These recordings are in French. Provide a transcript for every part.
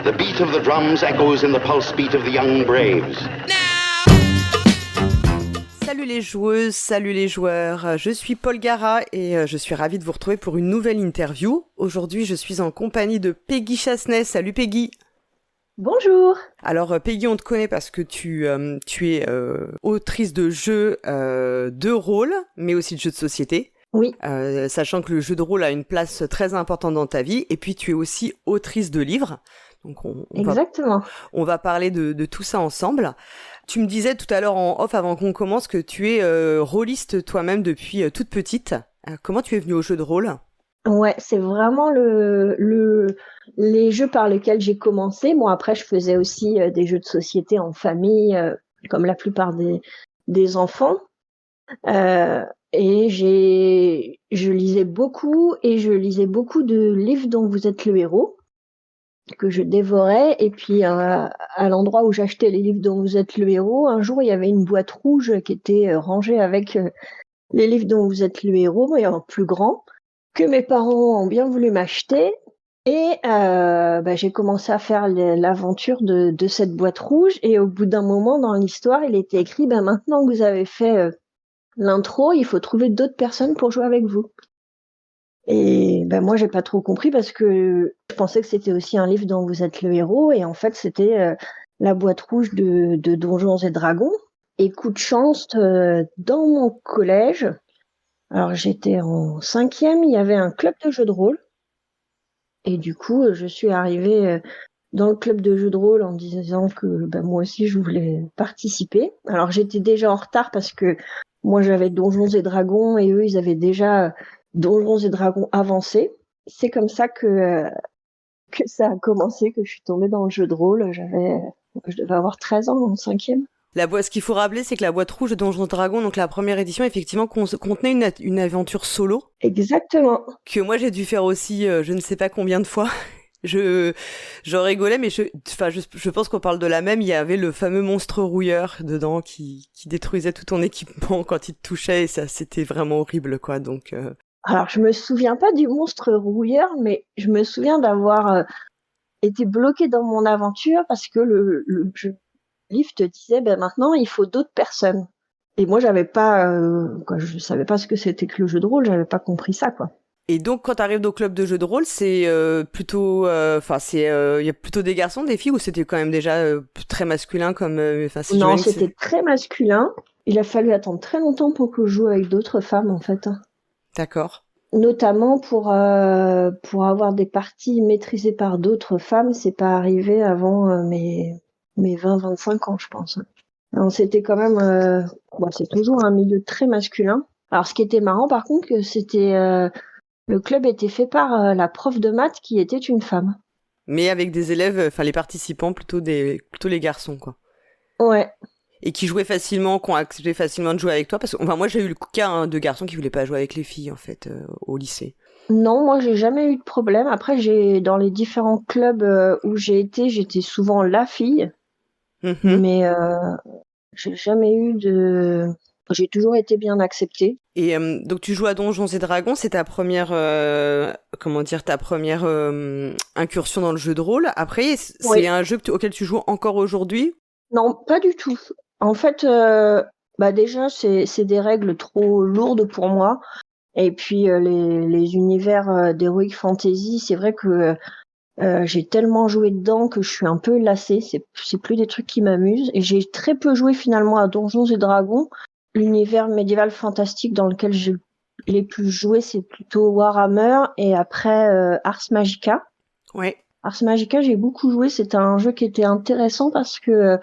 The beat of the drums echoes in the pulse beat of the young braves. Salut les joueuses, salut les joueurs, je suis Paul Gara et je suis ravie de vous retrouver pour une nouvelle interview. Aujourd'hui, je suis en compagnie de Peggy Chassenay. Salut Peggy. Bonjour. Alors Peggy, on te connaît parce que tu es autrice de jeux de rôle, mais aussi de jeux de société. Oui. Sachant que le jeu de rôle a une place très importante dans ta vie, et puis tu es aussi autrice de livres. Donc Exactement. On va parler de tout ça ensemble. Tu me disais tout à l'heure en off avant qu'on commence que tu es rôliste toi-même depuis toute petite. Comment tu es venue au jeu de rôle ? Ouais, c'est vraiment les jeux par lesquels j'ai commencé. Moi, après, je faisais aussi des jeux de société en famille, comme la plupart des enfants. Et je lisais beaucoup de livres dont vous êtes le héros, que je dévorais. Et puis, à l'endroit où j'achetais les livres dont vous êtes le héros, un jour, il y avait une boîte rouge qui était rangée avec les livres dont vous êtes le héros, mais en plus grand, que mes parents ont bien voulu m'acheter. Et j'ai commencé à faire l'aventure de cette boîte rouge. Et au bout d'un moment, dans l'histoire, il était écrit, maintenant que vous avez fait l'intro, il faut trouver d'autres personnes pour jouer avec vous. Et moi, j'ai pas trop compris parce que je pensais que c'était aussi un livre dont vous êtes le héros. Et en fait, c'était la boîte rouge de Donjons et Dragons. Et coup de chance, dans mon collège, alors j'étais en 5e, il y avait un club de jeux de rôle. Et du coup, je suis arrivée dans le club de jeux de rôle en disant que moi aussi, je voulais participer. Alors j'étais déjà en retard parce que moi, j'avais Donjons et Dragons et eux, ils avaient déjà Donjons et Dragons avancés. C'est comme ça que ça a commencé, que je suis tombée dans le jeu de rôle. Je devais avoir 13 ans en 5e. Ce qu'il faut rappeler, c'est que la boîte rouge de Donjons et Dragons, donc la première édition, effectivement, contenait une aventure solo. Exactement. Que moi, j'ai dû faire aussi, je ne sais pas combien de fois. J'en rigolais, mais je pense qu'on parle de la même. Il y avait le fameux monstre rouilleur dedans qui détruisait tout ton équipement quand il te touchait, et ça, c'était vraiment horrible, quoi. Donc, Alors, je me souviens pas du monstre rouilleur, mais je me souviens d'avoir été bloquée dans mon aventure parce que le livre te disait maintenant il faut d'autres personnes. Et moi, j'avais pas, je savais pas ce que c'était que le jeu de rôle, j'avais pas compris ça, quoi. Et donc, quand t'arrives au club de jeux de rôle, c'est plutôt, il y a plutôt des garçons, des filles, ou c'était quand même déjà très masculin comme, Non, c'était très masculin. Il a fallu attendre très longtemps pour que je joue avec d'autres femmes, en fait. D'accord. Notamment pour avoir des parties maîtrisées par d'autres femmes, c'est pas arrivé avant mes 20-25 ans, je pense. Alors, c'était quand même, c'est toujours un milieu très masculin. Alors, ce qui était marrant, par contre, que c'était le club était fait par la prof de maths qui était une femme. Mais avec des élèves, les participants, plutôt les garçons, quoi. Ouais. Et qui jouaient facilement, qui ont accepté facilement de jouer avec toi, parce que, moi, j'ai eu le cas de garçons qui voulaient pas jouer avec les filles, en fait, au lycée. Non, moi, j'ai jamais eu de problème. Après, dans les différents clubs où j'ai été, j'étais souvent la fille. Mm-hmm. Mais j'ai jamais eu j'ai toujours été bien acceptée. Et donc tu joues à Donjons et Dragons, c'est ta première incursion dans le jeu de rôle. Après, c'est Oui. un jeu auquel tu joues encore aujourd'hui ? Non, pas du tout. En fait, déjà c'est des règles trop lourdes pour moi. Et puis les univers d'Heroic Fantasy, c'est vrai que j'ai tellement joué dedans que je suis un peu lassée. C'est plus des trucs qui m'amusent. Et j'ai très peu joué finalement à Donjons et Dragons. L'univers médiéval fantastique dans lequel j'ai les plus joué, c'est plutôt Warhammer et après Ars Magica. Ouais. Ars Magica, j'ai beaucoup joué. C'était un jeu qui était intéressant parce que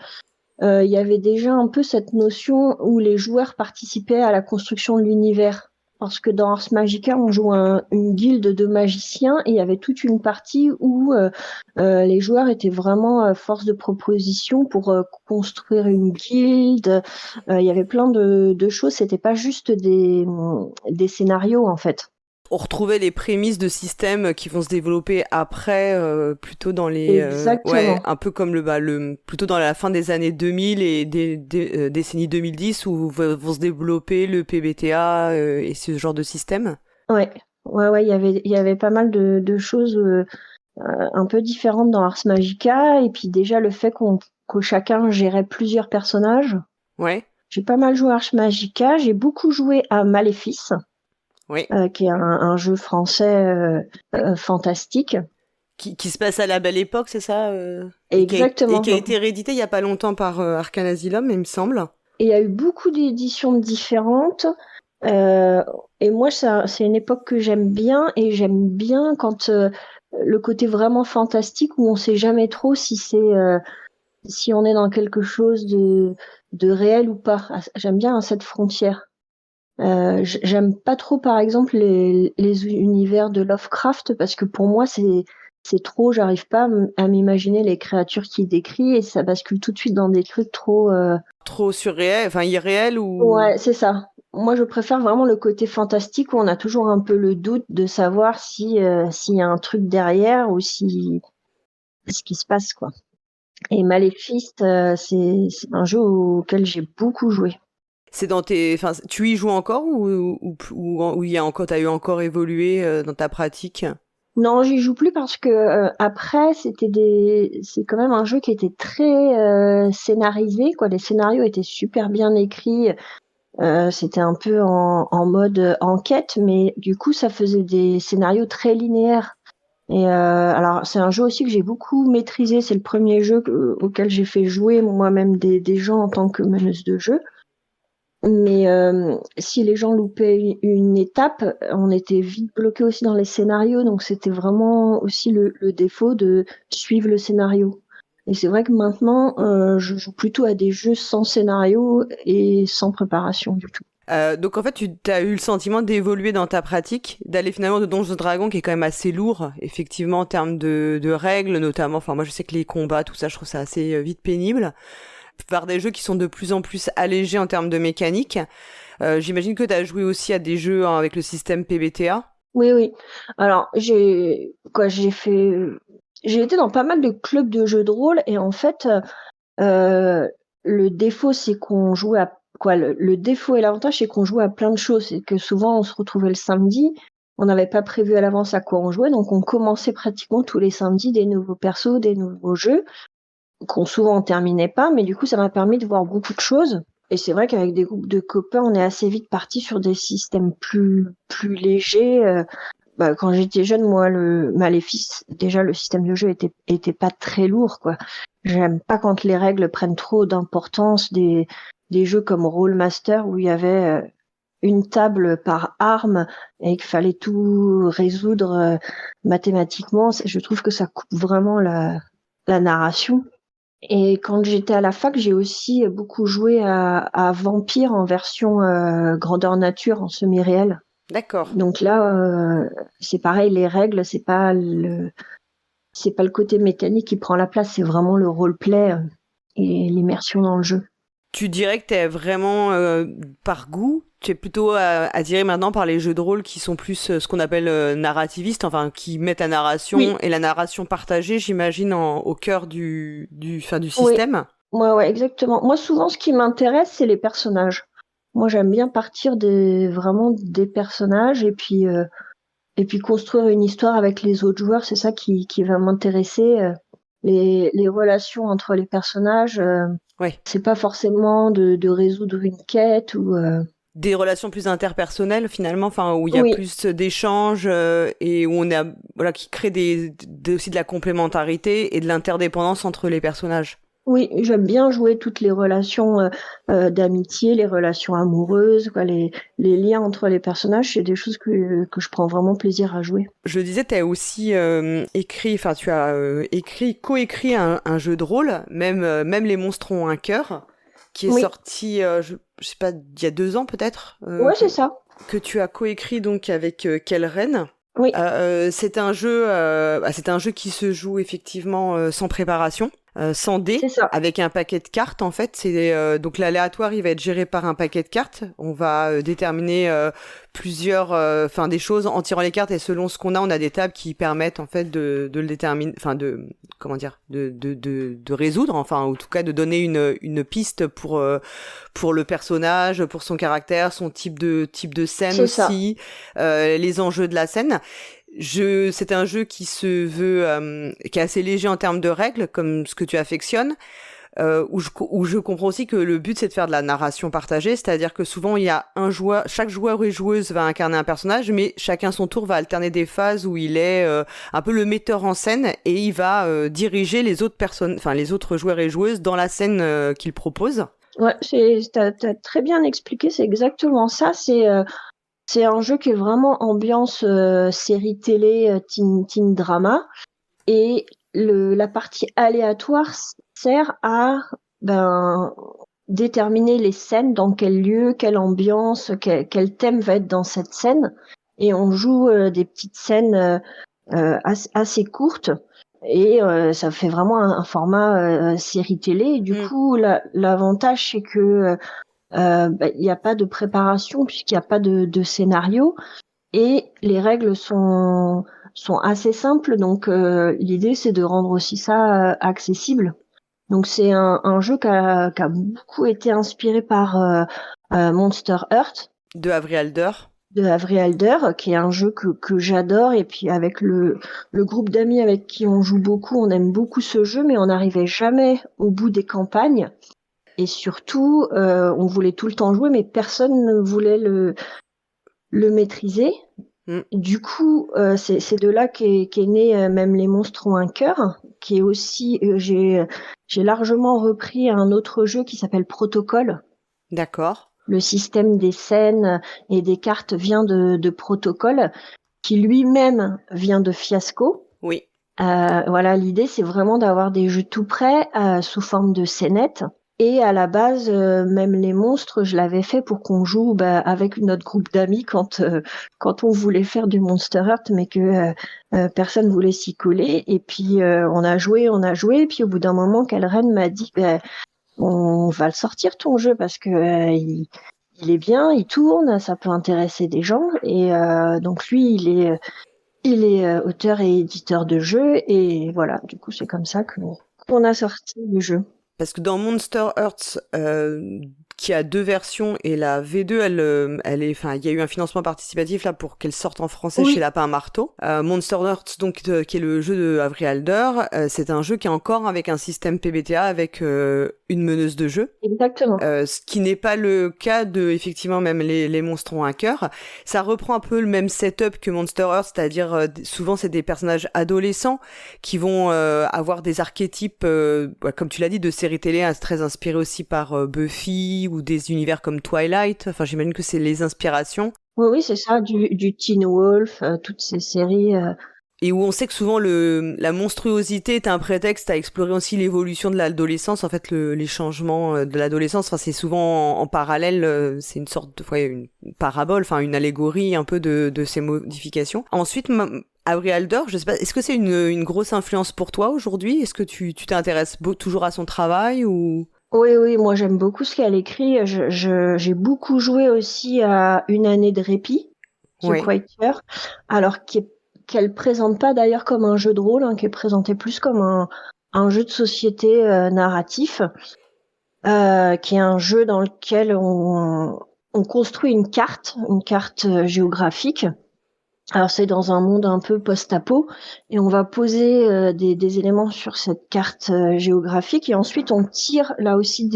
il y avait déjà un peu cette notion où les joueurs participaient à la construction de l'univers. Parce que dans Ars Magica, on joue une guilde de magiciens et il y avait toute une partie où les joueurs étaient vraiment force de proposition pour construire une guilde. Il y avait plein de choses. C'était pas juste des scénarios en fait. On retrouvait les prémices de systèmes qui vont se développer après, plutôt dans les un peu comme plutôt dans la fin des années 2000 et des décennies 2010 où vont se développer le PBTA et ce genre de système. Ouais, il y avait pas mal de choses un peu différente dans Ars Magica, et puis déjà le fait que chacun gérait plusieurs personnages. Ouais. J'ai pas mal joué à Ars Magica, j'ai beaucoup joué à Maléfice, Oui. qui est un jeu français fantastique. Qui se passe à la Belle Époque, c'est ça et Exactement. qui a été réédité il y a pas longtemps par Arcane Asylum, il me semble. Et il y a eu beaucoup d'éditions différentes. Et moi, c'est une époque que j'aime bien, et j'aime bien quand le côté vraiment fantastique où on sait jamais trop si on est dans quelque chose de réel ou pas. J'aime bien cette frontière. J'aime pas trop, par exemple, les univers de Lovecraft, parce que pour moi, c'est trop. J'arrive pas à m'imaginer les créatures qu'il décrit, et ça bascule tout de suite dans des trucs trop. Trop surréel, enfin irréel ou... Ouais, c'est ça. Moi, je préfère vraiment le côté fantastique où on a toujours un peu le doute de savoir s'il y a un truc derrière, ou ce qui se passe, quoi. Et Maléfice, c'est un jeu auquel j'ai beaucoup joué. C'est dans tes... Enfin, tu y joues encore ou il y a encore, t'as eu encore évolué dans ta pratique? Non, j'y joue plus parce que après, c'est quand même un jeu qui était très scénarisé, quoi. Les scénarios étaient super bien écrits. C'était un peu en mode enquête, mais du coup, ça faisait des scénarios très linéaires. Et alors, c'est un jeu aussi que j'ai beaucoup maîtrisé. C'est le premier jeu auquel j'ai fait jouer moi-même des gens en tant que meneuse de jeu. Mais si les gens loupaient une étape, on était vite bloqué aussi dans les scénarios. Donc, c'était vraiment aussi le défaut de suivre le scénario. Et c'est vrai que maintenant, je joue plutôt à des jeux sans scénario et sans préparation du tout. Donc en fait, tu as eu le sentiment d'évoluer dans ta pratique, d'aller finalement de Donjons et Dragons, qui est quand même assez lourd, effectivement, en termes de règles, notamment. Enfin, moi, je sais que les combats, tout ça, je trouve ça assez vite pénible. Par des jeux qui sont de plus en plus allégés en termes de mécanique. J'imagine que tu as joué aussi à des jeux avec le système PBTA. Oui, oui. Alors, j'ai été dans pas mal de clubs de jeux de rôle, et en fait, le défaut, c'est qu'on jouait à quoi? Le défaut et l'avantage, c'est qu'on jouait à plein de choses. C'est que souvent, on se retrouvait le samedi, on n'avait pas prévu à l'avance à quoi on jouait, donc on commençait pratiquement tous les samedis des nouveaux persos, des nouveaux jeux, qu'on souvent on terminait pas, mais du coup, ça m'a permis de voir beaucoup de choses. Et c'est vrai qu'avec des groupes de copains, on est assez vite parti sur des systèmes plus légers. Quand j'étais jeune, moi, le Maléfice, déjà, le système de jeu était pas très lourd, quoi. J'aime pas quand les règles prennent trop d'importance, des jeux comme Rollmaster où il y avait une table par arme et qu'il fallait tout résoudre mathématiquement. Je trouve que ça coupe vraiment la narration. Et quand j'étais à la fac, j'ai aussi beaucoup joué à Vampire en version grandeur nature, en semi-réel. D'accord. Donc là, c'est pareil, les règles, c'est pas le côté mécanique qui prend la place, c'est vraiment le roleplay et l'immersion dans le jeu. Tu dirais que t'es vraiment par goût, tu es plutôt attiré maintenant par les jeux de rôle qui sont plus ce qu'on appelle narrativistes, enfin qui mettent la narration Oui. et la narration partagée, j'imagine, au cœur du système. Oui. Ouais, exactement. Moi, souvent, ce qui m'intéresse, c'est les personnages. Moi, j'aime bien partir vraiment des personnages, et puis construire une histoire avec les autres joueurs. C'est ça qui va m'intéresser. Les relations entre les personnages. Ouais. C'est pas forcément de résoudre une quête ou. Des relations plus interpersonnelles finalement, enfin où il y a Oui. plus d'échanges et où on a qui crée aussi de la complémentarité et de l'interdépendance entre les personnages. Oui, j'aime bien jouer toutes les relations d'amitié, les relations amoureuses, quoi, les liens entre les personnages. C'est des choses que je prends vraiment plaisir à jouer. Je disais, tu as aussi coécrit un jeu de rôle, même les monstres ont un cœur, qui est sorti, je sais pas, il y a 2 ans peut-être. Ouais, c'est ça. Que tu as coécrit donc avec Kellren. Oui. C'est un jeu qui se joue effectivement sans préparation. Sans dés, avec un paquet de cartes en fait. C'est donc l'aléatoire, il va être géré par un paquet de cartes. On va déterminer plusieurs, des choses en tirant les cartes, et selon ce qu'on a, on a des tables qui permettent en fait de le déterminer, de résoudre, enfin en tout cas de donner une piste pour le personnage, pour son caractère, son type de scène aussi, les enjeux de la scène. C'est un jeu qui se veut, qui est assez léger en termes de règles, comme ce que tu affectionnes. Où je comprends aussi que le but c'est de faire de la narration partagée, c'est-à-dire que souvent il y a chaque joueur et joueuse va incarner un personnage, mais chacun son tour va alterner des phases où il est un peu le metteur en scène et il va diriger les autres personnes, enfin les autres joueurs et joueuses dans la scène qu'il propose. Ouais, t'as très bien expliqué, c'est exactement ça. C'est un jeu qui est vraiment ambiance série télé, teen drama, et la partie aléatoire sert à déterminer les scènes, dans quel lieu, quelle ambiance, quel thème va être dans cette scène, et on joue des petites scènes assez courtes, et ça fait vraiment un format série télé. Et du coup, l'avantage c'est que il n'y a pas de préparation puisqu'il n'y a pas de scénario, et les règles sont assez simples, donc l'idée c'est de rendre aussi ça accessible. Donc c'est un jeu qui a beaucoup été inspiré par Monster Heart de Avery Alder. Qui est un jeu que j'adore, et puis avec le groupe d'amis avec qui on joue beaucoup, on aime beaucoup ce jeu, mais on n'arrivait jamais au bout des campagnes, et surtout on voulait tout le temps jouer, mais personne ne voulait le maîtriser. Du coup, c'est de là qu'est né Même les monstres ont un cœur, qui est aussi j'ai largement repris un autre jeu qui s'appelle Protocol. D'accord. Le système des scènes et des cartes vient de Protocol, qui lui-même vient de Fiasco. Oui. Voilà, l'idée c'est vraiment d'avoir des jeux tout prêts sous forme de scénettes. Et à la base, Même les monstres, je l'avais fait pour qu'on joue avec notre groupe d'amis quand on voulait faire du Monster Heart, mais que personne voulait s'y coller. Et puis on a joué. Et puis au bout d'un moment, Kalren m'a dit on va le sortir ton jeu parce que il est bien, il tourne, ça peut intéresser des gens. Et donc lui, il est auteur et éditeur de jeux. Et voilà, du coup, c'est comme ça qu'on a sorti le jeu. Parce que dans Monster Hearts, qui a 2 versions, et la V2, elle est, enfin, il y a eu un financement participatif là pour qu'elle sorte en français chez Lapin à Marteau. Monster Hearts, donc, qui est le jeu de Avery Alder, c'est un jeu qui est encore avec un système PBTA avec une meneuse de jeu. Exactement. Ce qui n'est pas le cas de, effectivement, Même les monstres ont un cœur. Ça reprend un peu le même setup que Monster Hearts, c'est-à-dire souvent c'est des personnages adolescents qui vont avoir des archétypes, comme tu l'as dit, de séries télé, très inspirés aussi par Buffy ou des univers comme Twilight. Enfin, j'imagine que c'est les inspirations. Oui, c'est ça, du Teen Wolf, toutes ces séries. Et où on sait que souvent la monstruosité est un prétexte à explorer aussi l'évolution de l'adolescence, en fait les changements de l'adolescence. Enfin, c'est souvent en parallèle, c'est une sorte de une parabole, enfin une allégorie un peu de ces modifications. Ensuite, Avery Alder, je sais pas, est-ce que c'est une grosse influence pour toi aujourd'hui? Est-ce que tu t'intéresses toujours à son travail ou? Oui, moi j'aime beaucoup ce qu'elle écrit. J'ai beaucoup joué aussi à Une année de répit, The Quiet, alors qu'elle présente pas d'ailleurs comme un jeu de rôle, qui est présenté plus comme un jeu de société narratif, qui est un jeu dans lequel on construit une carte géographique. Alors c'est dans un monde un peu post-apo, et on va poser des éléments sur cette carte géographique, et ensuite on tire là aussi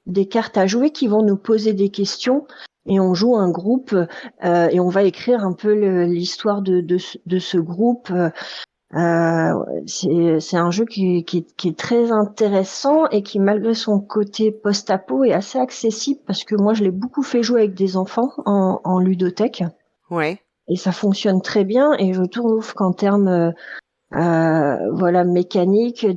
des cartes à jouer qui vont nous poser des questions, et on joue un groupe et on va écrire un peu l'histoire de ce groupe. C'est un jeu qui est très intéressant et qui, malgré son côté post-apo, est assez accessible, parce que moi je l'ai beaucoup fait jouer avec des enfants en ludothèque. Ouais. Et ça fonctionne très bien, et je trouve qu'en termes mécaniques,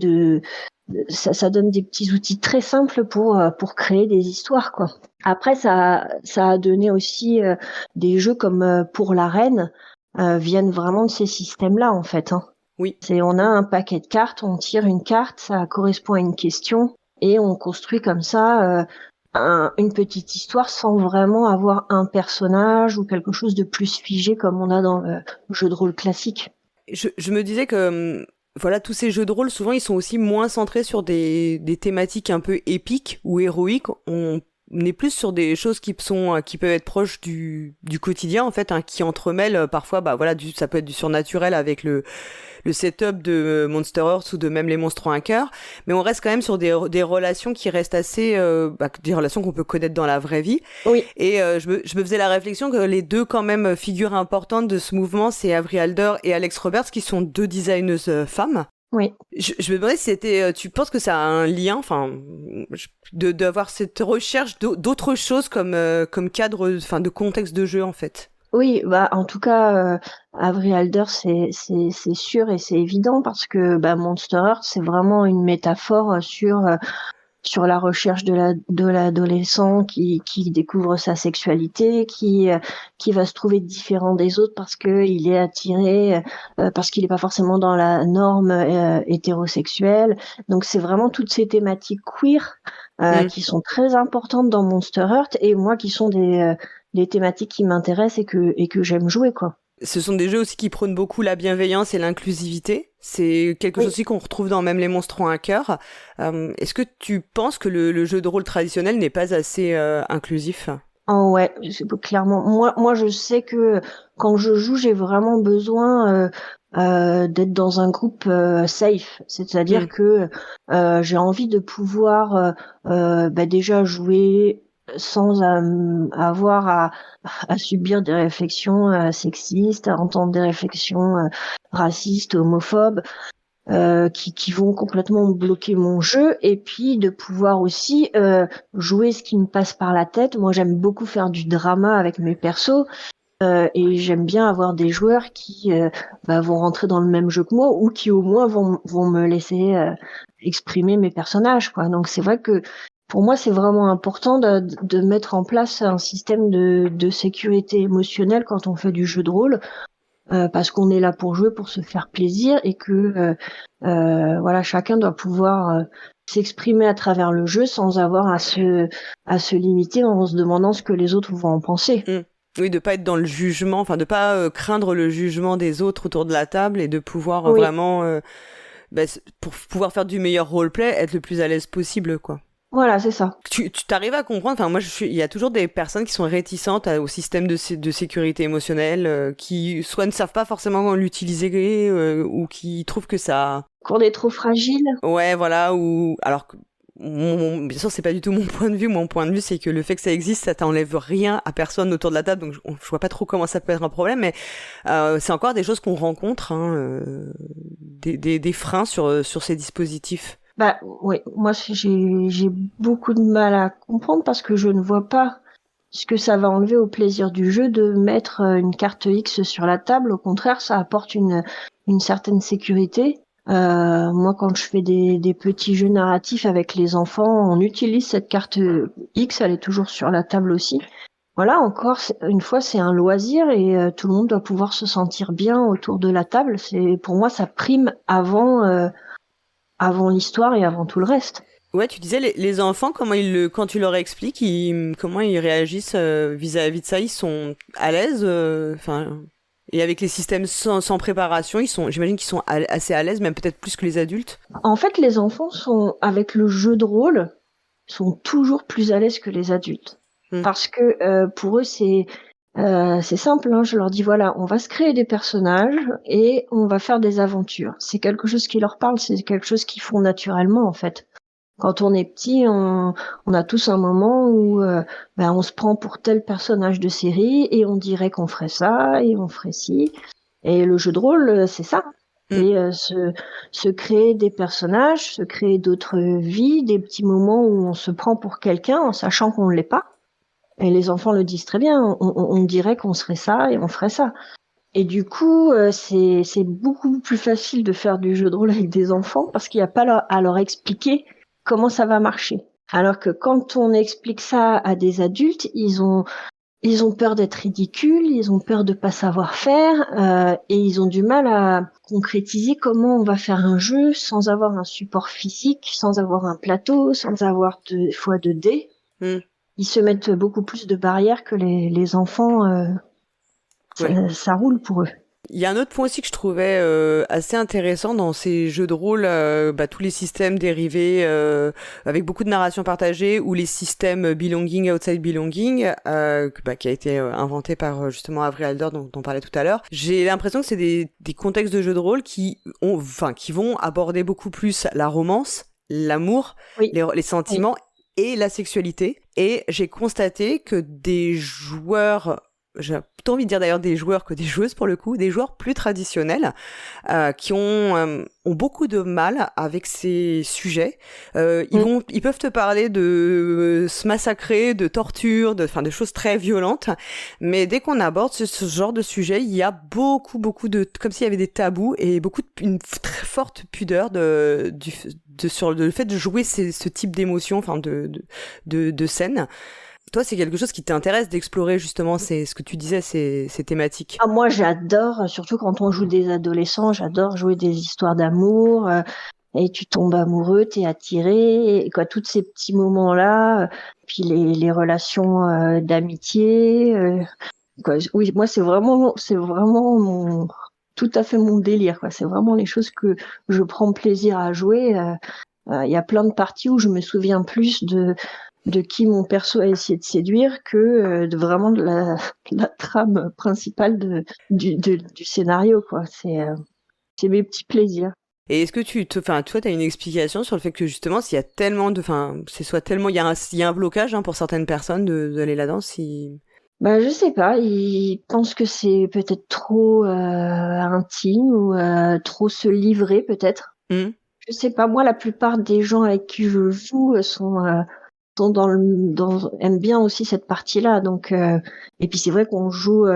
ça donne des petits outils très simples pour créer des histoires, quoi. Après, ça a donné aussi des jeux comme Pour la Reine viennent vraiment de ces systèmes-là, en fait. Oui. On a un paquet de cartes, on tire une carte, ça correspond à une question, et on construit comme ça une petite histoire sans vraiment avoir un personnage ou quelque chose de plus figé comme on a dans le jeu de rôle classique. Je me disais que voilà, tous ces jeux de rôle, souvent ils sont aussi moins centrés sur des thématiques un peu épiques ou héroïques. On on est plus sur des choses qui peuvent être proches du quotidien en fait, hein, qui entremêlent parfois, bah voilà, ça peut être du surnaturel avec le setup de Monster Earth ou de même les monstres ont un cœur, mais on reste quand même sur des relations qui restent assez, des relations qu'on peut connaître dans la vraie vie. Oui. Et je me faisais la réflexion que les deux quand même figures importantes de ce mouvement, c'est Avery Alder et Alex Roberts, qui sont deux designeuses femmes. Oui. Je me demandais si tu penses que ça a un lien, enfin, d'avoir cette recherche d'autres choses comme cadre, enfin, de contexte de jeu en fait. Oui, bah en tout cas, Avery Alder, c'est sûr et c'est évident parce que Monster Earth, c'est vraiment une métaphore sur la recherche de l'adolescent qui découvre sa sexualité, qui va se trouver différent des autres parce que il est attiré, parce qu'il n'est pas forcément dans la norme hétérosexuelle. Donc c'est vraiment toutes ces thématiques queer qui sont très importantes dans Monster Earth et moi qui sont des thématiques qui m'intéressent et que j'aime jouer, quoi. Ce sont des jeux aussi qui prônent beaucoup la bienveillance et l'inclusivité. C'est quelque chose aussi qu'on retrouve dans Même les monstres ont un cœur. Est-ce que tu penses que le jeu de rôle traditionnel n'est pas assez inclusif ? Oh ouais, clairement. Moi, je sais que quand je joue, j'ai vraiment besoin d'être dans un groupe safe. C'est-à-dire que j'ai envie de pouvoir déjà jouer sans avoir à subir des réflexions sexistes, à entendre des réflexions racistes, homophobes, qui vont complètement bloquer mon jeu, et puis de pouvoir aussi jouer ce qui me passe par la tête. Moi, j'aime beaucoup faire du drama avec mes persos, et j'aime bien avoir des joueurs qui vont rentrer dans le même jeu que moi, ou qui au moins vont me laisser exprimer mes personnages, quoi. Donc c'est vrai que pour moi, c'est vraiment important de mettre en place un système de sécurité émotionnelle quand on fait du jeu de rôle, parce qu'on est là pour jouer, pour se faire plaisir, et que voilà, chacun doit pouvoir s'exprimer à travers le jeu sans avoir à se limiter en se demandant ce que les autres vont en penser. Oui, de pas être dans le jugement, enfin de pas craindre le jugement des autres autour de la table, et de pouvoir Oui. vraiment, pour pouvoir faire du meilleur roleplay, être le plus à l'aise possible, quoi. Voilà, c'est ça. Tu t'arrives à comprendre, enfin moi il y a toujours des personnes qui sont réticentes au système de sécurité émotionnelle, qui soit ne savent pas forcément comment l'utiliser, ou qui trouvent que ça... Qu'on est trop fragile. Ouais, voilà, ou alors que bien sûr c'est pas du tout mon point de vue. Mon point de vue, c'est que le fait que ça existe, ça t'enlève rien à personne autour de la table, donc je vois pas trop comment ça peut être un problème, mais c'est encore des choses qu'on rencontre, hein, des freins sur ces dispositifs. Oui, moi j'ai beaucoup de mal à comprendre parce que je ne vois pas ce que ça va enlever au plaisir du jeu de mettre une carte X sur la table. Au contraire, ça apporte une certaine sécurité. Moi, quand je fais des petits jeux narratifs avec les enfants, on utilise cette carte X, elle est toujours sur la table aussi. Voilà, encore une fois, c'est un loisir et tout le monde doit pouvoir se sentir bien autour de la table. Pour moi, ça prime avant l'histoire et avant tout le reste. Ouais, tu disais les enfants, quand tu leur expliques, comment ils réagissent vis-à-vis de ça, ils sont à l'aise, et avec les systèmes sans préparation, j'imagine qu'ils sont assez à l'aise, même peut-être plus que les adultes. En fait, les enfants avec le jeu de rôle, sont toujours plus à l'aise que les adultes. Parce que pour eux, c'est simple, hein. Je leur dis voilà, on va se créer des personnages et on va faire des aventures. C'est quelque chose qui leur parle, c'est quelque chose qu'ils font naturellement en fait. Quand on est petit, on a tous un moment où on se prend pour tel personnage de série et on dirait qu'on ferait ça et on ferait ci. Et le jeu de rôle, c'est ça. Et se créer des personnages, se créer d'autres vies, des petits moments où on se prend pour quelqu'un en sachant qu'on ne l'est pas. Et les enfants le disent très bien, on dirait qu'on serait ça et on ferait ça. Et du coup, c'est beaucoup plus facile de faire du jeu de rôle avec des enfants parce qu'il n'y a pas à leur expliquer comment ça va marcher. Alors que quand on explique ça à des adultes, ils ont peur d'être ridicules, ils ont peur de pas savoir faire, et ils ont du mal à concrétiser comment on va faire un jeu sans avoir un support physique, sans avoir un plateau, sans avoir 2 dés. Ils se mettent beaucoup plus de barrières que les enfants. Ça roule pour eux. Il y a un autre point aussi que je trouvais assez intéressant dans ces jeux de rôle, tous les systèmes dérivés avec beaucoup de narration partagée ou les systèmes belonging, outside belonging, qui a été inventé par justement Avril Alder dont on parlait tout à l'heure. J'ai l'impression que c'est des contextes de jeux de rôle qui vont aborder beaucoup plus la romance, l'amour, Oui. les sentiments et la sexualité. Et j'ai constaté que des joueurs, j'ai plutôt envie de dire d'ailleurs des joueurs que des joueuses pour le coup, des joueurs plus traditionnels qui ont beaucoup de mal avec ces sujets. Ils peuvent te parler de se massacrer, de torture, de choses très violentes, mais dès qu'on aborde ce genre de sujet, il y a beaucoup de, comme s'il y avait des tabous et une très forte pudeur sur le fait de jouer ce type d'émotion, de scène. Toi, c'est quelque chose qui t'intéresse d'explorer justement, c'est ce que tu disais, ces thématiques. Ah, moi, j'adore, surtout quand on joue des adolescents, j'adore jouer des histoires d'amour. Et tu tombes amoureux, t'es attiré, et quoi, tous ces petits moments-là, puis les relations d'amitié. Oui, moi, c'est vraiment tout à fait mon délire. Quoi. C'est vraiment les choses que je prends plaisir à jouer. Il y a plein de parties où je me souviens plus de qui mon perso a essayé de séduire que vraiment de la trame principale du scénario, quoi. C'est mes petits plaisirs. Et est-ce que toi, t'as une explication sur le fait que justement, s'il y a tellement il y a un blocage pour certaines personnes d'aller là-dedans, Je sais pas, ils pensent que c'est peut-être trop intime ou trop se livrer peut-être. Je sais pas, moi la plupart des gens avec qui je joue aiment bien aussi cette partie-là. Donc et puis c'est vrai qu'on joue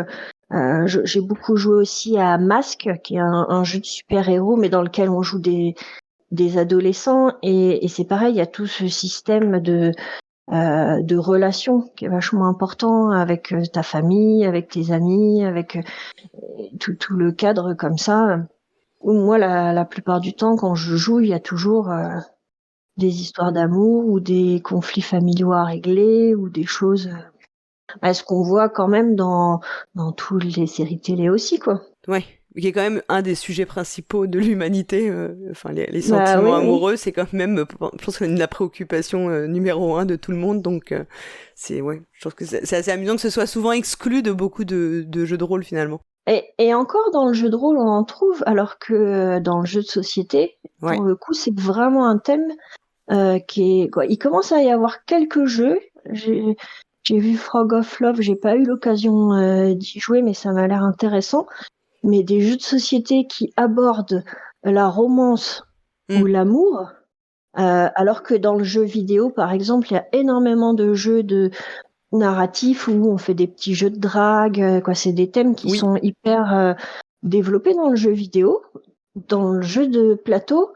j'ai beaucoup joué aussi à Masque, qui est un jeu de super-héros mais dans lequel on joue des adolescents et c'est pareil, il y a tout ce système de relations qui est vachement important avec ta famille, avec tes amis, avec tout le cadre comme ça. Où moi, la plupart du temps, quand je joue, il y a toujours des histoires d'amour ou des conflits familiaux à régler ou des choses. Ce qu'on voit quand même dans toutes les séries télé aussi, quoi. Ouais. Qui est quand même un des sujets principaux de l'humanité, les sentiments amoureux, c'est quand même, je pense, la préoccupation numéro 1 de tout le monde, donc je trouve que c'est assez amusant que ce soit souvent exclu de beaucoup de jeux de rôle finalement. Et encore dans le jeu de rôle, on en trouve, alors que dans le jeu de société, pour le coup, c'est vraiment un thème qui est, quoi. Il commence à y avoir quelques jeux. J'ai vu Frog of Love, j'ai pas eu l'occasion d'y jouer, mais ça m'a l'air intéressant. Mais des jeux de société qui abordent la romance ou l'amour, alors que dans le jeu vidéo, par exemple, il y a énormément de jeux de narratifs où on fait des petits jeux de drague, quoi. C'est des thèmes qui sont hyper développés dans le jeu vidéo. Dans le jeu de plateau,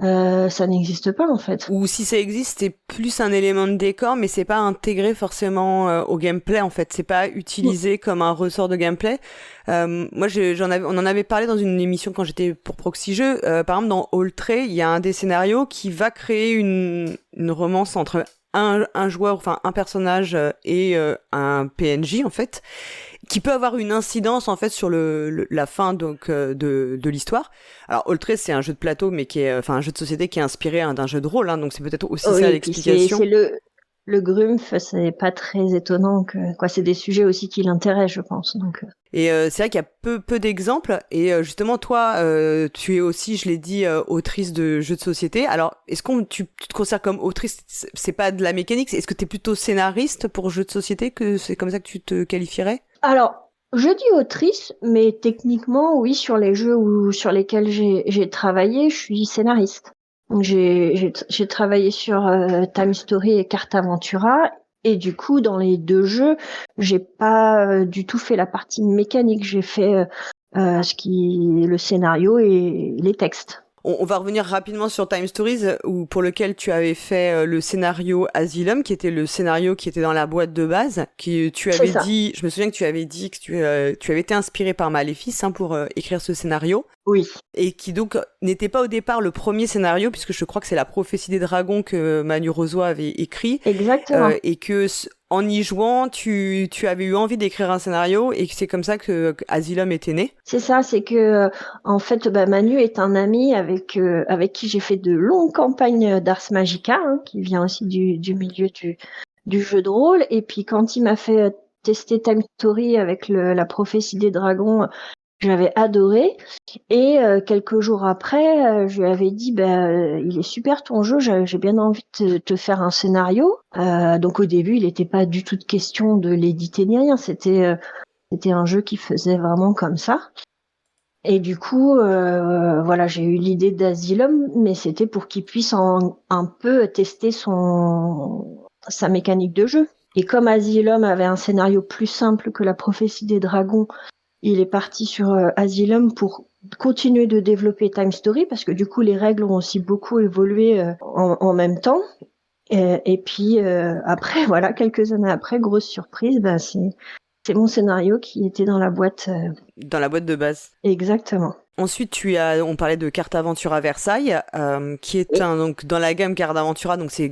ça n'existe pas en fait. Ou si ça existe, c'est plus un élément de décor, mais c'est pas intégré forcément au gameplay en fait. C'est pas utilisé comme un ressort de gameplay. Moi, on en avait parlé dans une émission quand j'étais pour Proxy Jeux. Par exemple, dans Alltray, il y a un des scénarios qui va créer une romance entre un joueur, enfin un personnage et un PNJ en fait, qui peut avoir une incidence en fait sur la fin donc de l'histoire. Alors Alltray, c'est un jeu de plateau mais qui est un jeu de société qui est inspiré d'un jeu de rôle, donc c'est peut-être aussi ça l'explication. C'est le Grumpf, c'est pas très étonnant que c'est des sujets aussi qui l'intéressent, je pense. Donc. Et c'est vrai qu'il y a peu d'exemples. Et justement, toi, tu es aussi, je l'ai dit, autrice de jeux de société. Alors, est-ce que tu te considères comme autrice? C'est pas de la mécanique. Est-ce que tu es plutôt scénariste pour jeux de société, que c'est comme ça que tu te qualifierais? Alors, je dis autrice, mais techniquement, oui, sur les jeux sur lesquels j'ai travaillé, je suis scénariste. J'ai travaillé sur Time Story et Cartaventura, et du coup, dans les deux jeux, j'ai pas du tout fait la partie mécanique. J'ai fait le scénario et les textes. On va revenir rapidement sur Time Stories, pour lequel tu avais fait le scénario Asylum, qui était le scénario qui était dans la boîte de base, je me souviens que tu avais dit que tu avais été inspiré par Maléfice pour écrire ce scénario. Oui. Et qui donc n'était pas au départ le premier scénario, puisque je crois que c'est La Prophétie des Dragons que Manu Rozoy avait écrit. Exactement. Et que en y jouant, tu avais eu envie d'écrire un scénario et que c'est comme ça que Asylum était né. C'est ça, c'est que en fait, Manu est un ami avec qui j'ai fait de longues campagnes d'Ars Magica, hein, qui vient aussi du milieu du jeu de rôle. Et puis quand il m'a fait tester Time Story avec la prophétie des dragons, j'avais adoré. Et quelques jours après, je lui avais dit, il est super ton jeu, j'ai bien envie de te faire un scénario. Donc au début, il n'était pas du tout de question de l'éditer ni rien. C'était un jeu qui faisait vraiment comme ça. Et du coup, voilà, j'ai eu l'idée d'Asylum, mais c'était pour qu'il puisse un peu tester sa mécanique de jeu. Et comme Asylum avait un scénario plus simple que la prophétie des dragons, il est parti sur Asylum pour continuer de développer Time Story, parce que du coup, les règles ont aussi beaucoup évolué en même temps. Et puis, après, voilà, quelques années après, grosse surprise, c'est mon scénario qui était dans la boîte. Dans la boîte de base. Exactement. Ensuite, on parlait de Carte Aventura Versailles, qui est donc dans la gamme Carte Aventura, donc c'est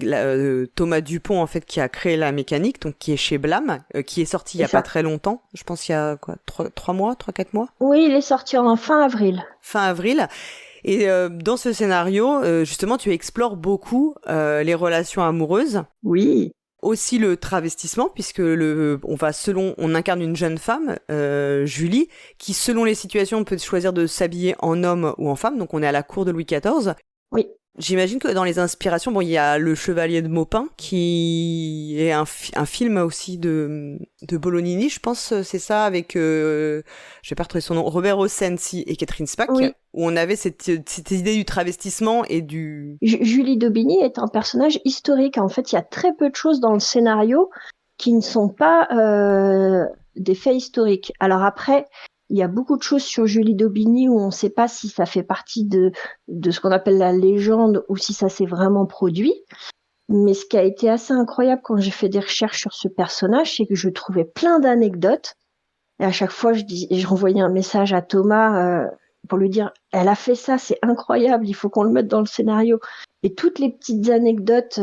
Thomas Dupont en fait qui a créé la mécanique, donc qui est chez Blam, qui est sorti il y a pas très longtemps. Je pense il y a 4 mois. Oui, il est sorti en fin avril. Fin avril. Et dans ce scénario, justement, tu explores beaucoup les relations amoureuses. Oui. Aussi le travestissement, puisque on incarne une jeune femme, Julie, qui selon les situations peut choisir de s'habiller en homme ou en femme, donc on est à la cour de Louis XIV. Oui. J'imagine que dans les inspirations, il y a Le Chevalier de Maupin, qui est un film aussi de Bolognini, je pense, c'est ça, avec, je vais pas retrouver son nom, Robert Hossein et Catherine Spack, oui. Où on avait cette idée du travestissement et du... Julie d'Aubigny est un personnage historique. En fait, il y a très peu de choses dans le scénario qui ne sont pas des faits historiques. Alors après, il y a beaucoup de choses sur Julie d'Aubigny où on ne sait pas si ça fait partie de ce qu'on appelle la légende ou si ça s'est vraiment produit. Mais ce qui a été assez incroyable quand j'ai fait des recherches sur ce personnage, c'est que je trouvais plein d'anecdotes. Et à chaque fois, je renvoyais un message à Thomas pour lui dire « Elle a fait ça, c'est incroyable, il faut qu'on le mette dans le scénario ». Et toutes les petites anecdotes,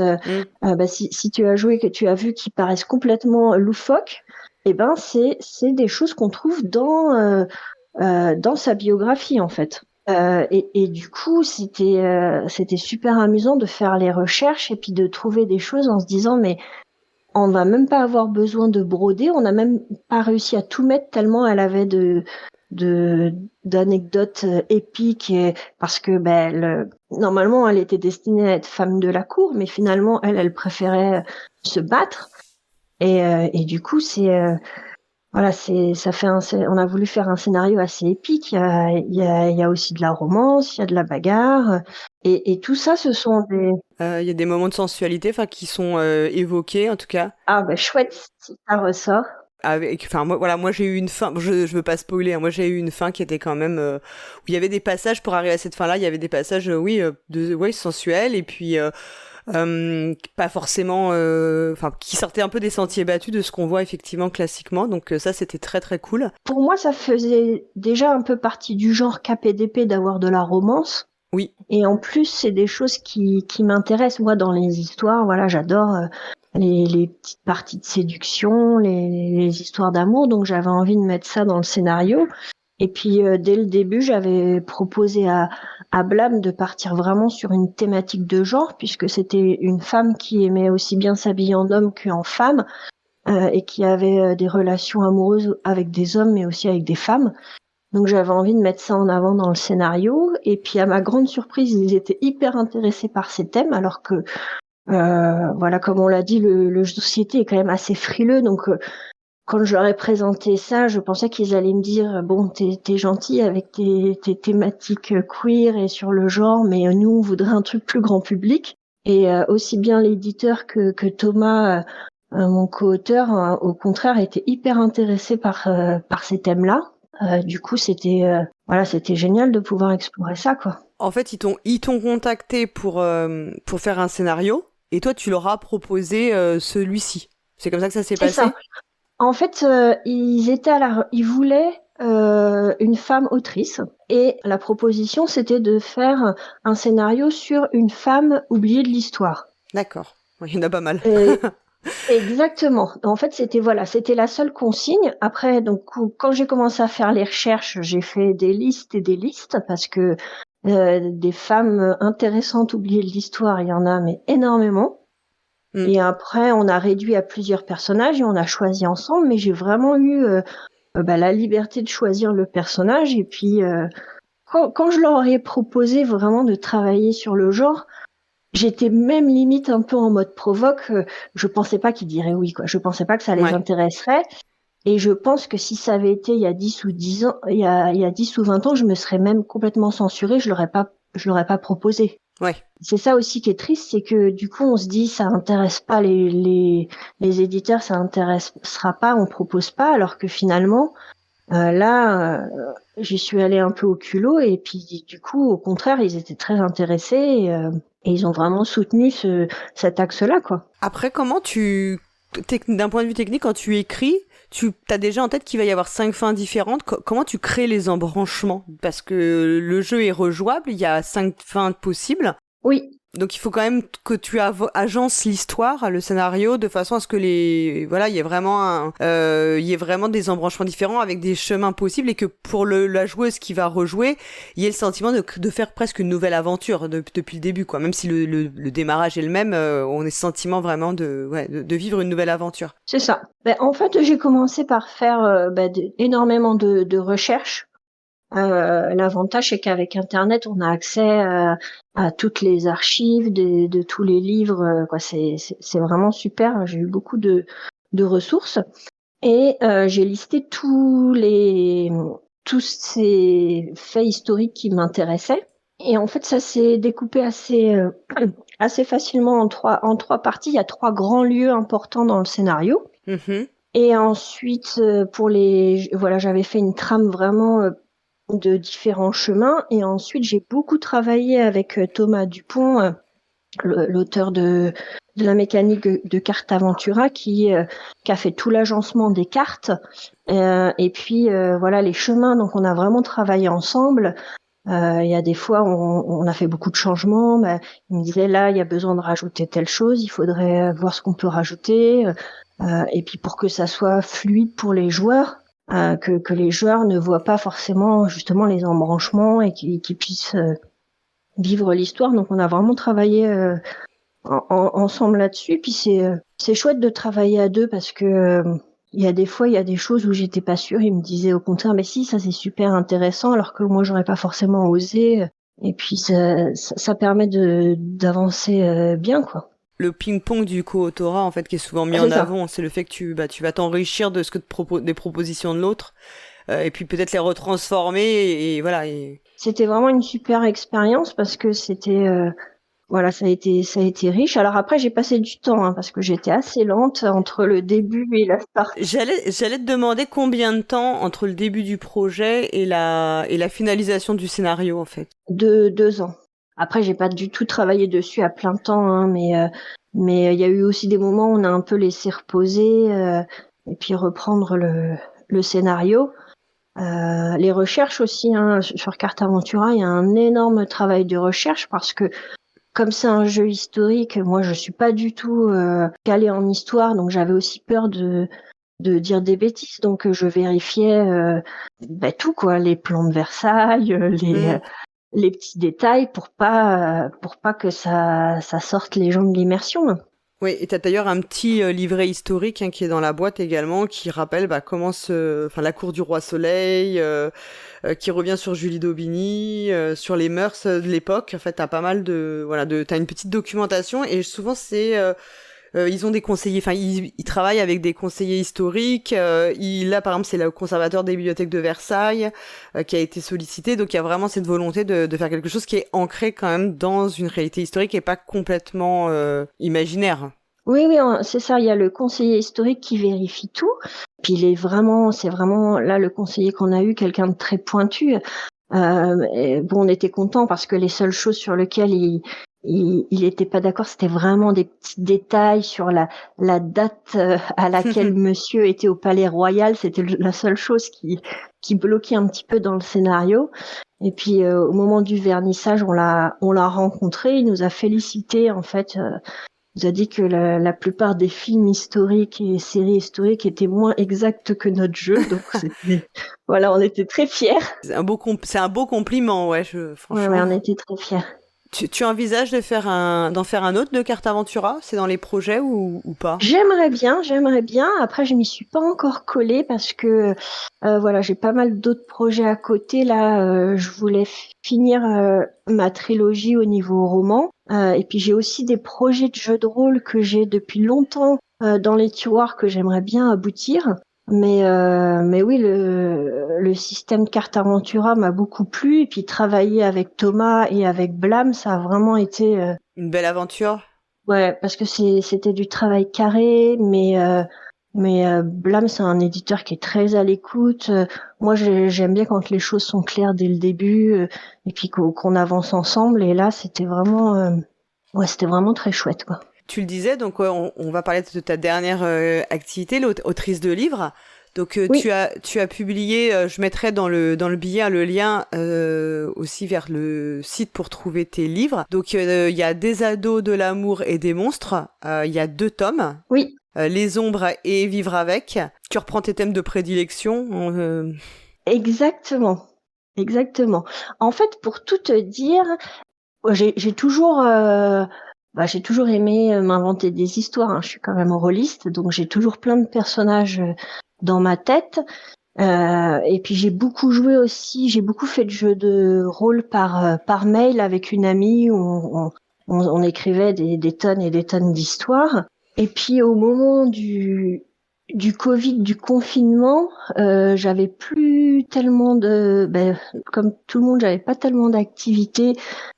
si tu as joué, que tu as vu, qui paraissent complètement loufoques, c'est des choses qu'on trouve dans sa biographie en fait. Et du coup, c'était super amusant de faire les recherches et puis de trouver des choses en se disant mais on va même pas avoir besoin de broder, on n'a même pas réussi à tout mettre tellement elle avait d'anecdotes épiques parce que normalement elle était destinée à être femme de la cour, mais finalement elle préférait se battre. Et du coup, on a voulu faire un scénario assez épique. Il y a aussi de la romance, il y a de la bagarre, et tout ça, ce sont des. Il y a des moments de sensualité, qui sont évoqués en tout cas. Ah chouette, si ça ressort. Moi j'ai eu une fin. Je veux pas spoiler. Moi j'ai eu une fin qui était quand même où il y avait des passages pour arriver à cette fin-là. Il y avait des passages, sensuels et puis. Pas forcément qui sortait un peu des sentiers battus de ce qu'on voit effectivement classiquement, donc ça c'était très très cool. Pour moi ça faisait déjà un peu partie du genre KPDP d'avoir de la romance. Oui. Et en plus c'est des choses qui m'intéressent moi dans les histoires, voilà, j'adore les petites parties de séduction, les histoires d'amour, donc j'avais envie de mettre ça dans le scénario. Et puis dès le début, j'avais proposé à Blam de partir vraiment sur une thématique de genre, puisque c'était une femme qui aimait aussi bien s'habiller en homme qu'en femme, et qui avait des relations amoureuses avec des hommes, mais aussi avec des femmes. Donc j'avais envie de mettre ça en avant dans le scénario. Et puis à ma grande surprise, ils étaient hyper intéressés par ces thèmes, alors que, comme on l'a dit, le jeu de société est quand même assez frileux, donc... Quand je leur ai présenté ça, je pensais qu'ils allaient me dire bon, t'es gentil avec tes thématiques queer et sur le genre, mais nous on voudrait un truc plus grand public. Et aussi bien l'éditeur que Thomas, mon co-auteur, au contraire, était hyper intéressé par ces thèmes-là. Du coup, c'était génial de pouvoir explorer ça, quoi. En fait, ils t'ont contacté pour faire un scénario, et toi tu leur as proposé celui-ci. C'est comme ça que ça s'est passé. Ça. En fait, ils voulaient une femme autrice, et la proposition c'était de faire un scénario sur une femme oubliée de l'histoire. D'accord, il y en a pas mal. Exactement. En fait, c'était la seule consigne. Après, donc, quand j'ai commencé à faire les recherches, j'ai fait des listes et des listes parce que des femmes intéressantes oubliées de l'histoire, il y en a, mais énormément. Et après, on a réduit à plusieurs personnages et on a choisi ensemble. Mais j'ai vraiment eu la liberté de choisir le personnage. Et puis, quand je leur ai proposé vraiment de travailler sur le genre, j'étais même limite un peu en mode provoque. Je pensais pas qu'ils diraient oui, quoi. Je pensais pas que ça les intéresserait. Et je pense que si ça avait été il y a 10 ou 10 ans, il y a 10 ou 20 ans, je me serais même complètement censurée. Je l'aurais pas proposé. Ouais. C'est ça aussi qui est triste, c'est que du coup, on se dit, ça intéresse pas les éditeurs, ça intéressera pas, on propose pas, alors que finalement, j'y suis allée un peu au culot et puis du coup, au contraire, ils étaient très intéressés et ils ont vraiment soutenu cet axe-là, quoi. Après, d'un point de vue technique, quand tu écris, tu as déjà en tête qu'il va y avoir 5 fins différentes. Comment tu crées les embranchements? Parce que le jeu est rejouable, il y a 5 fins possibles. Oui. Donc il faut quand même que tu agences l'histoire, le scénario, de façon à ce que il y ait vraiment des embranchements différents avec des chemins possibles et que pour la joueuse qui va rejouer, il y ait le sentiment de faire presque une nouvelle aventure depuis le début, quoi. Même si le démarrage est le même, on a le sentiment vraiment de vivre une nouvelle aventure. C'est ça. En fait, j'ai commencé par faire énormément de recherches. L'avantage, c'est qu'avec Internet, on a accès à toutes les archives de tous les livres. C'est vraiment super. J'ai eu beaucoup de ressources et j'ai listé tous ces faits historiques qui m'intéressaient. Et en fait, ça s'est découpé assez facilement en trois parties. Il y a 3 grands lieux importants dans le scénario. Mm-hmm. Et ensuite, j'avais fait une trame vraiment de différents chemins. Et ensuite, j'ai beaucoup travaillé avec Thomas Dupont, l'auteur de la mécanique de Carte Aventura, qui a fait tout l'agencement des cartes. Et puis, les chemins. Donc, on a vraiment travaillé ensemble. Il y a des fois, on a fait beaucoup de changements. Il me disait, là, il y a besoin de rajouter telle chose. Il faudrait voir ce qu'on peut rajouter. Et puis, pour que ça soit fluide pour les joueurs, que les joueurs ne voient pas forcément justement les embranchements et qu'ils puissent vivre l'histoire. Donc on a vraiment travaillé ensemble là-dessus. Puis c'est chouette de travailler à deux parce que il y a des fois il y a des choses où j'étais pas sûre. Il me disait au contraire, mais si, ça c'est super intéressant, alors que moi j'aurais pas forcément osé. Et puis ça permet d'avancer bien, quoi. Le ping-pong du co-autorat, en fait, qui est souvent mis en avant, c'est le fait que tu vas t'enrichir de des propositions de l'autre, et puis peut-être les retransformer, et voilà. C'était vraiment une super expérience parce que c'était, ça a été riche. Alors après, j'ai passé du temps, parce que j'étais assez lente entre le début et la partie. J'allais te demander combien de temps entre le début du projet et la finalisation du scénario, en fait. 2 ans. Après, j'ai pas du tout travaillé dessus à plein temps, mais il y a eu aussi des moments où on a un peu laissé reposer et puis reprendre le scénario. Les recherches aussi, sur Carte Aventura, il y a un énorme travail de recherche parce que comme c'est un jeu historique, moi je suis pas du tout calée en histoire, donc j'avais aussi peur de dire des bêtises, donc je vérifiais tout, quoi, les plans de Versailles, les petits détails pour pas que ça sorte les gens de l'immersion. Oui, et t'as d'ailleurs un petit livret historique qui est dans la boîte également, qui rappelle comment la cour du roi Soleil, qui revient sur Julie d'Aubigny, sur les mœurs de l'époque. En fait, t'as pas mal t'as une petite documentation, et souvent ils ont des conseillers, ils travaillent avec des conseillers historiques. Là, par exemple, c'est le conservateur des bibliothèques de Versailles qui a été sollicité. Donc, il y a vraiment cette volonté de faire quelque chose qui est ancré quand même dans une réalité historique et pas complètement imaginaire. Oui, c'est ça. Il y a le conseiller historique qui vérifie tout. Puis c'est vraiment là le conseiller qu'on a eu, quelqu'un de très pointu. On était content parce que les seules choses sur lesquelles il était pas d'accord, c'était vraiment des petits détails sur la date à laquelle monsieur était au Palais Royal. C'était la seule chose qui bloquait un petit peu dans le scénario. Et puis au moment du vernissage, on l'a rencontré, il nous a félicité en fait. nous a dit que la plupart des films historiques et séries historiques étaient moins exacts que notre jeu. Donc, voilà, on était très fiers. C'est un beau compliment, ouais, franchement. Ouais, on était très fiers. Tu envisages d'en faire un autre de Cartaventura? C'est dans les projets ou pas? J'aimerais bien. Après, je m'y suis pas encore collée parce que voilà, j'ai pas mal d'autres projets à côté. Là, je voulais finir ma trilogie au niveau roman. Et puis j'ai aussi des projets de jeux de rôle que j'ai depuis longtemps dans les tiroirs que j'aimerais bien aboutir. Mais oui, le système Cartaventura m'a beaucoup plu. Et puis travailler avec Thomas et avec Blam, ça a vraiment été une belle aventure. Ouais, parce que c'était du travail carré, mais Blam, c'est un éditeur qui est très à l'écoute. Moi, j'aime bien quand les choses sont claires dès le début, et puis qu'on avance ensemble. Et là, c'était vraiment très chouette, quoi. Tu le disais, donc on va parler de ta dernière activité, l'autrice de livres. Donc oui. tu as publié, je mettrai dans le billet le lien aussi vers le site pour trouver tes livres. Donc il y a Des ados, de l'amour et des monstres. Il y a 2 tomes. Oui. Les ombres et Vivre avec. Tu reprends tes thèmes de prédilection. Exactement. En fait, pour tout te dire, j'ai toujours aimé m'inventer des histoires. Hein. Je suis quand même rôliste, donc j'ai toujours plein de personnages dans ma tête. Et puis j'ai beaucoup joué aussi, j'ai beaucoup fait de jeux de rôle par mail avec une amie où on écrivait des tonnes et des tonnes d'histoires. Et puis au moment du Covid, du confinement, j'avais plus tellement comme tout le monde, j'avais pas tellement d'activité,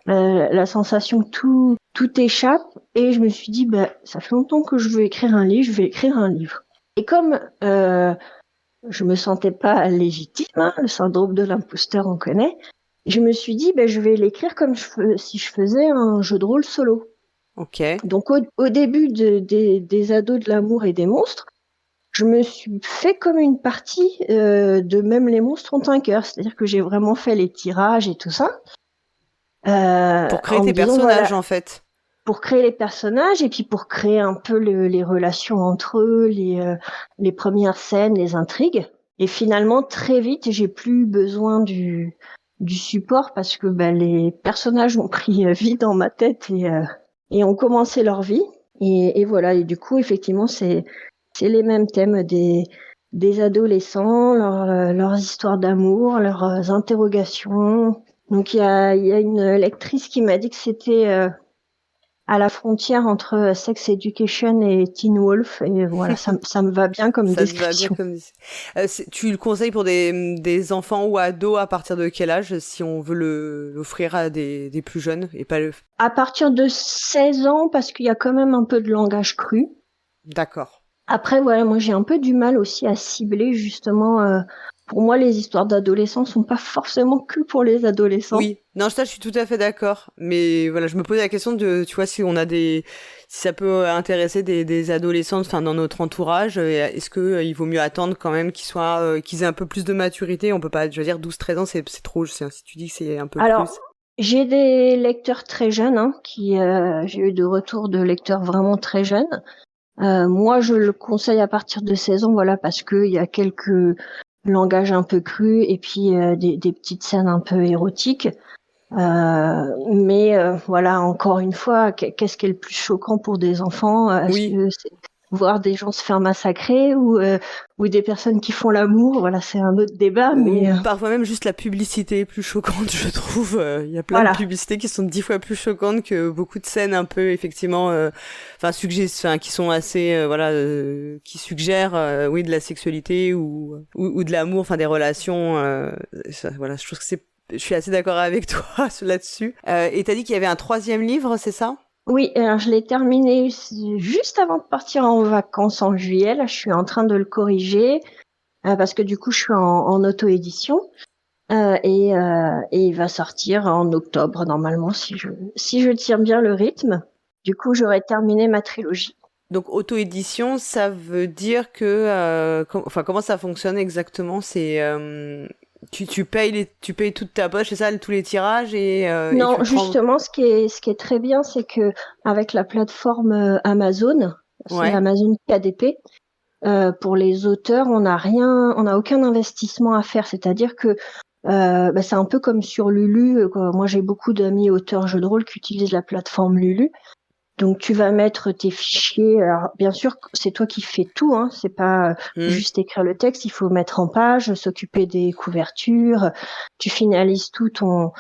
la sensation que tout échappe, et je me suis dit, ça fait longtemps que je veux écrire un livre, je vais écrire un livre. Et comme je me sentais pas légitime, hein, le syndrome de l'imposteur, on connaît. Je me suis dit, je vais l'écrire comme si je faisais un jeu de rôle solo. Ok. Donc au début des ados de l'amour et des monstres, je me suis fait comme une partie de Même les monstres ont un cœur, c'est-à-dire que j'ai vraiment fait les tirages et tout ça. Pour créer tes personnages, en fait. Pour créer les personnages et puis pour créer un peu les relations entre eux, les premières scènes, les intrigues. Et finalement, très vite, j'ai plus besoin du support parce que les personnages ont pris vie dans ma tête et ont commencé leur vie. Et voilà. Et du coup, effectivement, c'est les mêmes thèmes des adolescents, leurs histoires d'amour, leurs interrogations. Donc il y a une lectrice qui m'a dit que c'était à la frontière entre Sex Education et Teen Wolf, et voilà, ça me va bien comme description. Ça me va bien comme tu le conseilles pour des enfants ou ados à partir de quel âge, si on veut l'offrir à des plus jeunes et pas le... À partir de 16 ans, parce qu'il y a quand même un peu de langage cru. D'accord. Après, voilà, moi j'ai un peu du mal aussi à cibler justement... Pour moi, les histoires d'adolescents sont pas forcément que pour les adolescents. Oui, non, ça, je suis tout à fait d'accord. Mais voilà, je me posais la question de, tu vois, si ça peut intéresser des adolescents, enfin, dans notre entourage, est-ce que il vaut mieux attendre quand même qu'ils aient un peu plus de maturité? On peut pas, je veux dire, 12-13 ans, c'est trop, si tu dis que c'est un peu Alors, plus. J'ai des lecteurs très jeunes, hein, j'ai eu de retours de lecteurs vraiment très jeunes. Moi, je le conseille à partir de 16 ans, voilà, parce que il y a quelques langage un peu cru et puis des petites scènes un peu érotiques. Mais voilà, encore une fois, qu'est-ce qui est le plus choquant pour des enfants? Est-ce que c'est voir des gens se faire massacrer ou des personnes qui font l'amour? Voilà, c'est un autre débat. Mais parfois même juste la publicité est plus choquante, je trouve. Il y a plein de publicités qui sont 10 fois plus choquantes que beaucoup de scènes un peu effectivement, qui sont assez qui suggèrent oui de la sexualité ou de l'amour, enfin des relations. Voilà, je trouve que je suis assez d'accord avec toi là-dessus. Et t'as dit qu'il y avait un 3e livre, c'est ça? Oui, alors je l'ai terminé juste avant de partir en vacances en juillet. Là, je suis en train de le corriger parce que du coup, je suis en auto-édition et il va sortir en octobre normalement si je tiens bien le rythme. Du coup, j'aurai terminé ma trilogie. Donc auto-édition, ça veut dire que comment ça fonctionne exactement? C'est Tu payes toute ta poche, c'est ça, tous les tirages Non, et tu justement, ce qui est très bien, c'est que avec la plateforme Amazon, c'est Ouais. Amazon KDP, pour les auteurs, on n'a aucun investissement à faire. C'est-à-dire que c'est un peu comme sur Lulu. Quoi. Moi, j'ai beaucoup d'amis auteurs jeux de rôle qui utilisent la plateforme Lulu. Donc, tu vas mettre tes fichiers. Alors, bien sûr, c'est toi qui fais tout. Hein. C'est pas juste écrire le texte. Il faut mettre en page, s'occuper des couvertures. Tu finalises tout ton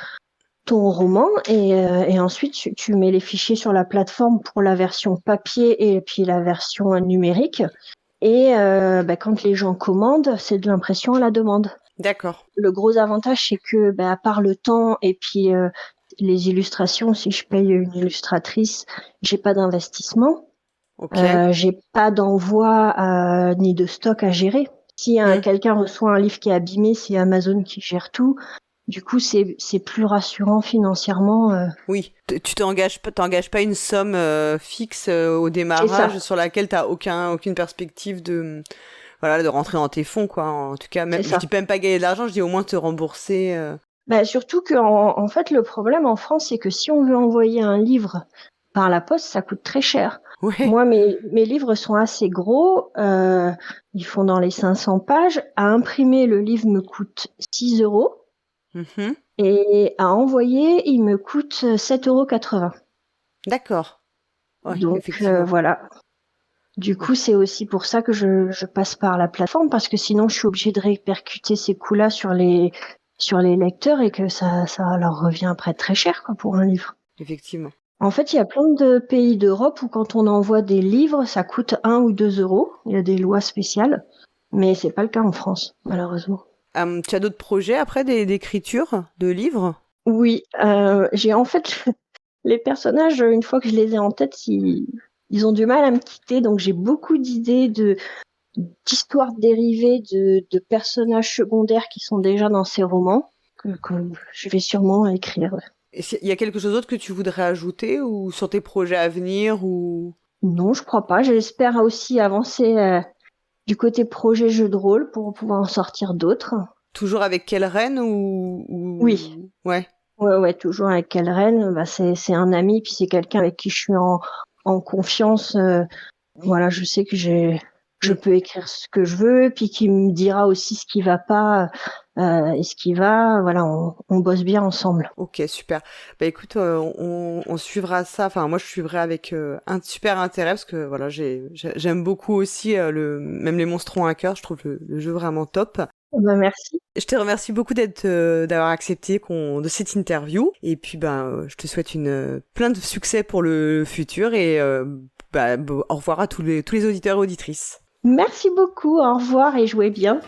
roman et ensuite tu mets les fichiers sur la plateforme pour la version papier et puis la version numérique. Et quand les gens commandent, c'est de l'impression à la demande. D'accord. Le gros avantage, c'est que à part le temps et puis les illustrations, si je paye une illustratrice, j'ai pas d'investissement, j'ai pas d'envoi ni de stock à gérer. Si quelqu'un reçoit un livre qui est abîmé, c'est Amazon qui gère tout. Du coup, c'est plus rassurant financièrement. Oui, tu t'engages pas une somme fixe au démarrage sur laquelle t'as aucune perspective de rentrer dans tes fonds, quoi. En tout cas, même, je dis même pas gagner de l'argent, je dis au moins te rembourser. Surtout que en fait, le problème en France, c'est que si on veut envoyer un livre par la poste, ça coûte très cher. Ouais. Moi, mes livres sont assez gros. Ils font dans les 500 pages. À imprimer, le livre me coûte 6 €. Et à envoyer, il me coûte 7,80 €. D'accord. Ouais, donc voilà. Du coup, c'est aussi pour ça que je passe par la plateforme, parce que sinon, je suis obligée de répercuter ces coûts-là sur les lecteurs et que ça leur revient après très cher, quoi, pour un livre. Effectivement. En fait, il y a plein de pays d'Europe où quand on envoie des livres, ça coûte 1 ou 2 €. Il y a des lois spéciales, mais c'est pas le cas en France, malheureusement. Tu as d'autres projets après d'écriture de livres ? Oui, j'ai en fait les personnages, une fois que je les ai en tête, ils ont du mal à me quitter, donc j'ai beaucoup d'idées d'histoires dérivées de personnages secondaires qui sont déjà dans ces romans que je vais sûrement écrire. Il y a quelque chose d'autre que tu voudrais ajouter ou sur tes projets à venir ou... Non, je crois pas. J'espère aussi avancer du côté projet jeu de rôle pour pouvoir en sortir d'autres. Toujours avec Kelren ou... Oui. Ouais. Ouais, toujours avec Kelren. C'est un ami, puis c'est quelqu'un avec qui je suis en confiance. Voilà, je sais que je peux écrire ce que je veux, puis qui me dira aussi ce qui va pas et ce qui va. Voilà, on bosse bien ensemble. Ok, super. Bah écoute, on suivra ça. Enfin, moi, je suivrai avec un super intérêt parce que voilà, j'aime beaucoup aussi même les monstres ont un cœur. Je trouve le jeu vraiment top. Merci. Je te remercie beaucoup d'avoir accepté de cette interview. Et puis, je te souhaite plein de succès pour le futur et au revoir à tous les auditeurs et auditrices. Merci beaucoup. Au revoir et jouez bien.